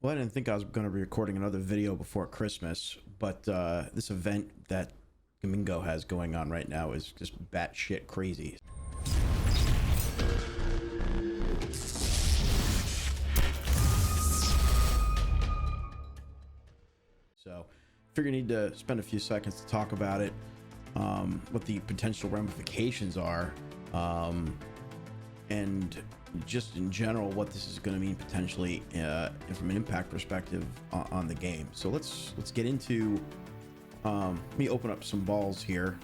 Well, I didn't think I was going to be recording another video before Christmas, but this event that Domingo has going on right now is just batshit crazy. So, figure I need to spend a few seconds to talk about it, what the potential ramifications are, and just in general what this is going to mean potentially from an impact perspective on the game. So let's get into let me open up some balls here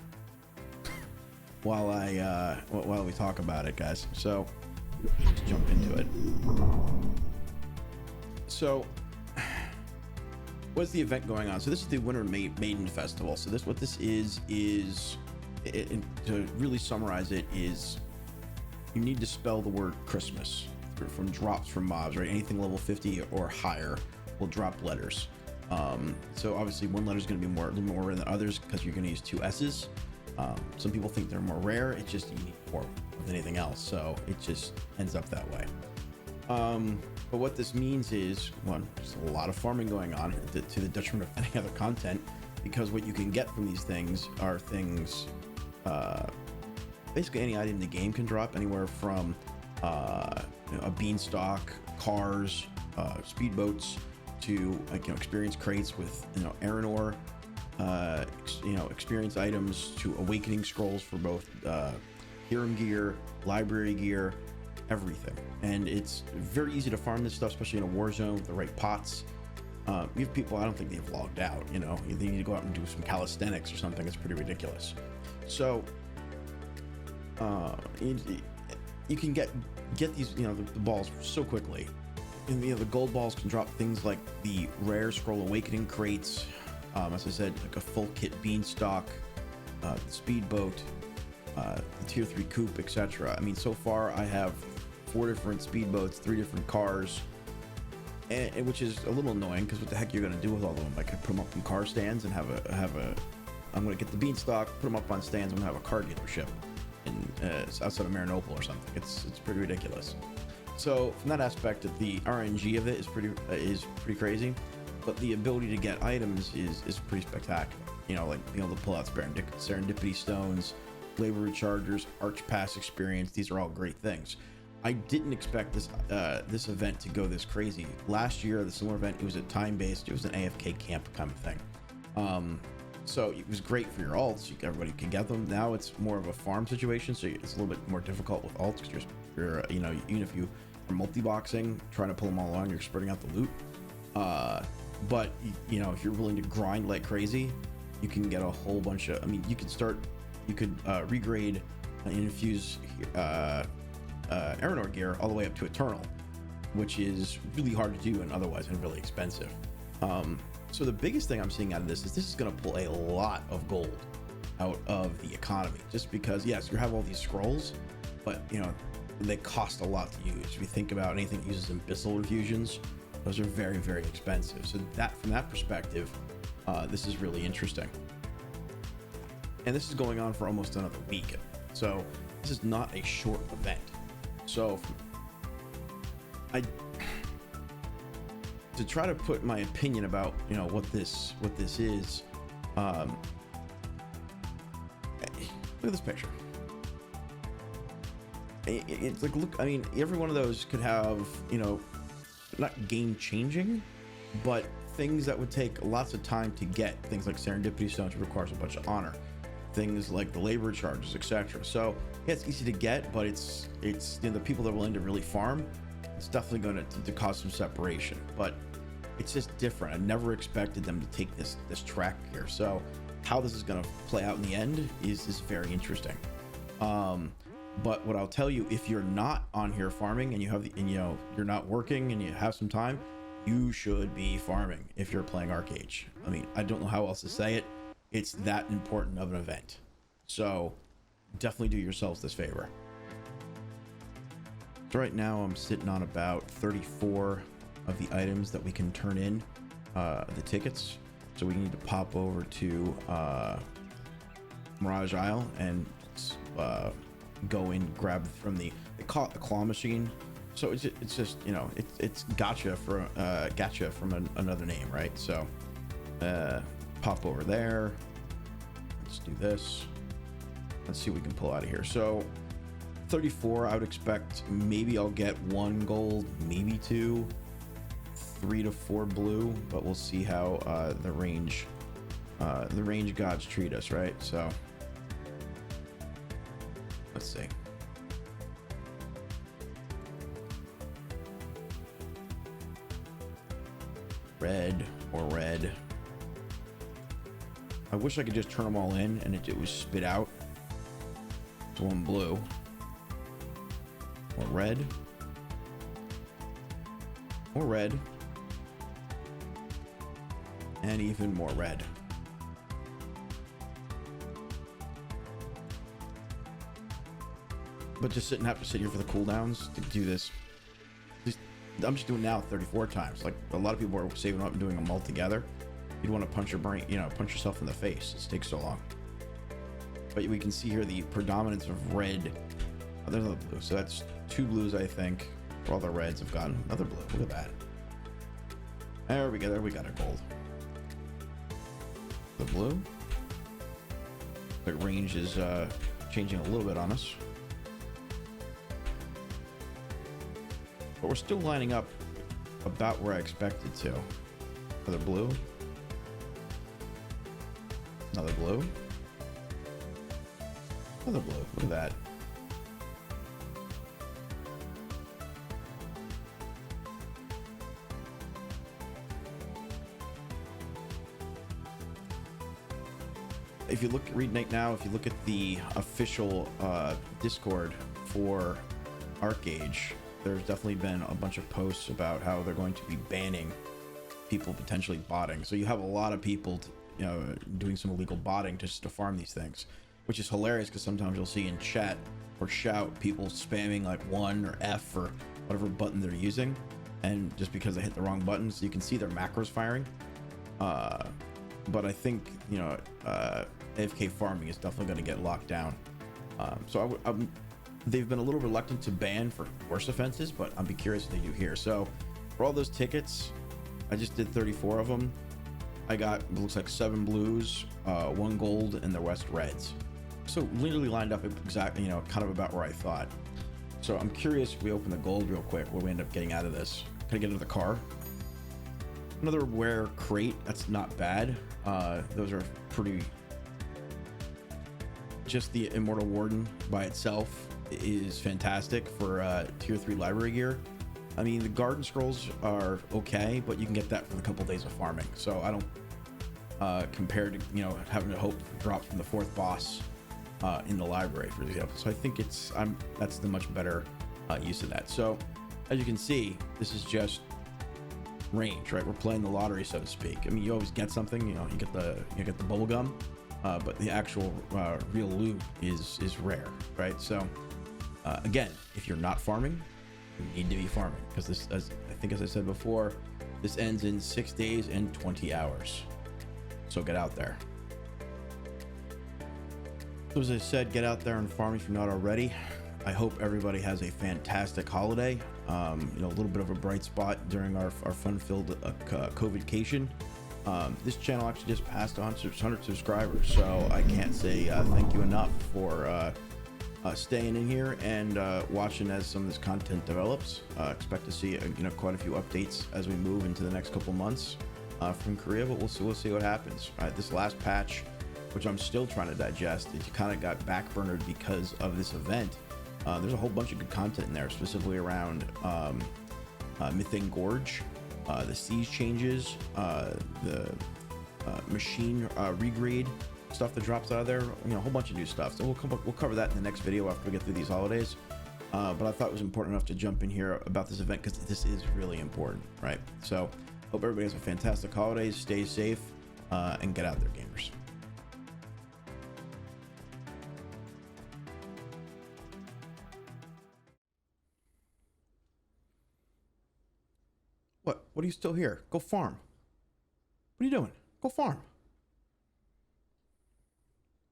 while we talk about it, guys. So let's jump into it. So what's the event going on? So this is the Winter Maiden Festival. So what this is to really summarize it, is you need to spell the word Christmas from drops from mobs, right? Anything level 50 or higher will drop letters. So obviously one letter is going to be a little more rare than others because you're going to use two S's. Some people think they're more rare. It's just you need more than anything else. So it just ends up that way. But what this means is, one, there's a lot of farming going on to the detriment of any other content, because what you can get from these things are things, basically any item in the game can drop, anywhere from a beanstalk, cars, speedboats, to experience crates with iron ore, experience items, to awakening scrolls for both Hiram gear, library gear, everything. And it's very easy to farm this stuff, especially in a war zone with the right pots. You have people, I don't think they've logged out. They need to go out and do some calisthenics or something. It's pretty ridiculous. So you can get these the balls so quickly. And the gold balls can drop things like the rare scroll awakening crates, as I said, like a full kit beanstalk, the speedboat, the tier 3 coupe, etc. I mean, so far I have 4 different speedboats, 3 different cars, and which is a little annoying because what the heck you're gonna do with all of them? I could put them up in car stands and have a I'm gonna get the beanstalk, put them up on stands, I'm gonna have a car dealership outside of Marinople or something. It's pretty ridiculous. So from that aspect, the RNG of it is pretty crazy, but the ability to get items is pretty spectacular. Like being able to pull out serendipity stones, labor rechargers, arch pass experience. These are all great things. I didn't expect this event to go this crazy. Last year, the similar event, it was a time-based, it was an AFK camp kind of thing. So it was great for your alts. Everybody could get them. Now it's more of a farm situation, so it's a little bit more difficult with alts because you're even if you are multi-boxing, trying to pull them all along, you're spreading out the loot. But if you're willing to grind like crazy, you can get a whole bunch of. I mean, you could regrade and infuse Aranor gear all the way up to Eternal, which is really hard to do and otherwise and really expensive. So the biggest thing I'm seeing out of this is going to pull a lot of gold out of the economy, just because, yes, you have all these scrolls, but they cost a lot to use. If you think about anything that uses abyssal infusions, those are very, very expensive. So from that perspective, this is really interesting. And this is going on for almost another week. So this is not a short event. So to try to put my opinion about what this is, look at this picture. It's like, look, I mean, every one of those could have not game changing, but things that would take lots of time to get. Things like serendipity stones, which requires a bunch of honor. Things like the labor charges, etc. So yeah, it's easy to get, but it's the people that are willing to really farm, it's definitely going to cause some separation. But it's just different. I never expected them to take this track here. So how this is going to play out in the end is very interesting. But what I'll tell you, if you're not on here farming and you're not working and you have some time, you should be farming if you're playing Archeage. I mean, I don't know how else to say it. It's that important of an event. So definitely do yourselves this favor. So right now I'm sitting on about 34 of the items that we can turn in, the tickets. So we need to pop over to Mirage Isle and go in, grab from they call it the claw machine. So it's just, you know, it's gotcha from another name, right? So pop over there. Let's do this. Let's see what we can pull out of here. So 34, I would expect maybe I'll get 1 gold, maybe 2, 3 to 4 blue, but we'll see how the range gods treat us, right? So let's see. Red or red. I wish I could just turn them all in and it was spit out to 1 blue. Or red. Or red. And even more red. But just have to sit here for the cooldowns to do this. I'm just doing now 34 times. Like a lot of people are saving up and doing them all together. You'd want to punch your brain, you know, punch yourself in the face. It takes so long. But we can see here the predominance of red. Oh, there's another blue. So that's 2 blues, I think. For all the reds have gotten another blue. Look at that. There we go. There we got our gold. The blue. The range is changing a little bit on us. But we're still lining up about where I expected to. Another blue. Another blue. Another blue. Look at that. If you read right now, if you look at the official Discord for Archeage, there's definitely been a bunch of posts about how they're going to be banning people potentially botting. So you have a lot of people, doing some illegal botting just to farm these things, which is hilarious because sometimes you'll see in chat or shout people spamming like 1 or F or whatever button they're using, and just because they hit the wrong button, so you can see their macros firing. But I think AFK farming is definitely going to get locked down. They've been a little reluctant to ban for worse offenses, but I'd be curious if they do here. So for all those tickets, I just did 34 of them. I got, it looks like 7 blues, 1 gold, and the rest reds. So literally lined up exactly, kind of about where I thought. So I'm curious if we open the gold real quick, what we end up getting out of this. Can I get into the car? Another rare crate. That's not bad. Those are pretty. Just the Immortal Warden by itself is fantastic for tier 3 library gear. I mean, the Garden Scrolls are okay, but you can get that for a couple days of farming. So I don't compare to having to hope for drops from the 4th boss in the library, for example. So I think that's the much better use of that. So as you can see, this is just range, right? We're playing the lottery, so to speak. I mean, you always get something, you get the bubble gum, but the actual real loot is rare, right? So again, if you're not farming, you need to be farming, because this, as I said before, this ends in 6 days and 20 hours. So get out there. So as I said, get out there and farm if you're not already. I hope everybody has a fantastic holiday. A little bit of a bright spot during our fun-filled COVIDcation. This channel actually just passed on 600 subscribers, so I can't say thank you enough for staying in here and watching as some of this content develops. Expect to see quite a few updates as we move into the next couple months from Korea, but we'll see what happens. This last patch, which I'm still trying to digest, it kind of got backburnered because of this event. There's a whole bunch of good content in there, specifically around Mythane Gorge, the siege changes, the machine regrade stuff that drops out of there, a whole bunch of new stuff. So we'll cover that in the next video after we get through these holidays. But I thought it was important enough to jump in here about this event because this is really important, right? So hope everybody has a fantastic holidays, stay safe, and get out there, gamers. What are you still here? Go farm. What are you doing? Go farm.